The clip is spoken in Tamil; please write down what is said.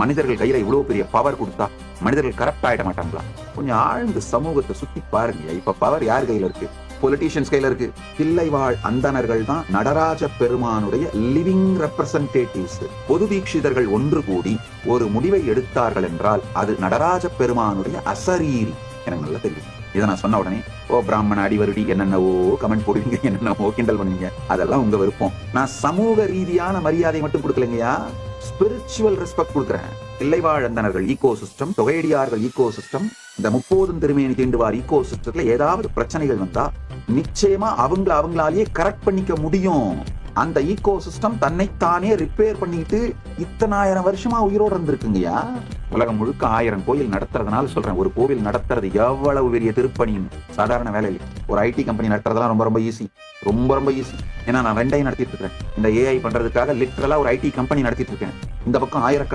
மனிதர்கள் கையில இவ்வளவு பெரிய பவர் கொடுத்தா மனிதர்கள் கரப்ட் ஆயிட மாட்டாங்களா? கொஞ்சம் ஆழ்ந்து சமூகத்தை சுத்தி பாருங்க. இப்ப பவர் யார் கையில இருக்கு? பொலிட்டீஷியன்ஸ் கையில இருக்கு. தில்லைவாழ் அந்தணர்கள் தான் நடராஜ பெருமானுடைய லிவிங் ரெப்ரசன்டேட்டிவ்ஸ். பொது தீட்சிதர்கள் ஒன்று கூடி ஒரு முடிவை எடுத்தார்கள் என்றால் அது நடராஜ பெருமானுடைய அசரீரி. எனக்கு நல்லா தெரியும். இதை நான் சொன்ன உடனே பிராமண அடிவருடி என்னென்னவோ கமெண்ட் போடுவீங்க, என்னென்னவோ கிண்டல் பண்ணுவீங்க. அதெல்லாம் உங்க விருப்பம். நான் சமூக ரீதியான மரியாதை மட்டும் கொடுக்கலைங்கயா, ஸ்பிரிச்சுவல் ரெஸ்பெக்ட் கொடுக்குறேன். தில்லைவாழ் அந்தணர்கள் ஈகோ சிஸ்டம், தொகையடியார்கள் ஈகோ சிஸ்டம், இந்த 30 திருமேனி தீண்டுவார் ஈகோ சிஸ்டத்துல ஏதாவது பிரச்சனைகள் வந்தா நிச்சயமா அவங்களாலேயே கரெக்ட் பண்ணிக்க முடியும். அந்த ஈகோ சிஸ்டம் தன்னைத்தானே ரிப்பேர் பண்ணிட்டு இத்தனாயிரம் வருஷமா உயிரோடு இருந்திருக்குங்கய்யா. உலகம் முழுக்க 1000 கோயில் நடத்துறதுனால சொல்றேன், ஒரு கோவில் நடத்துறது எவ்வளவு பெரிய திருப்பணியும் சாதாரண வேலை இல்லை. ஒரு ஐடி கம்பெனி நடத்துறதெல்லாம் ரொம்ப ஈஸி, ரொம்ப ஈஸி. ஏன்னா நான் 2ஐயும் நடத்திட்டு இருக்கேன். இந்த ஏஐ பண்றதுக்காக லிட்டரலா ஒரு ஐடி கம்பெனி நடத்திட்டு இருக்கேன். இந்த பக்கம் 1000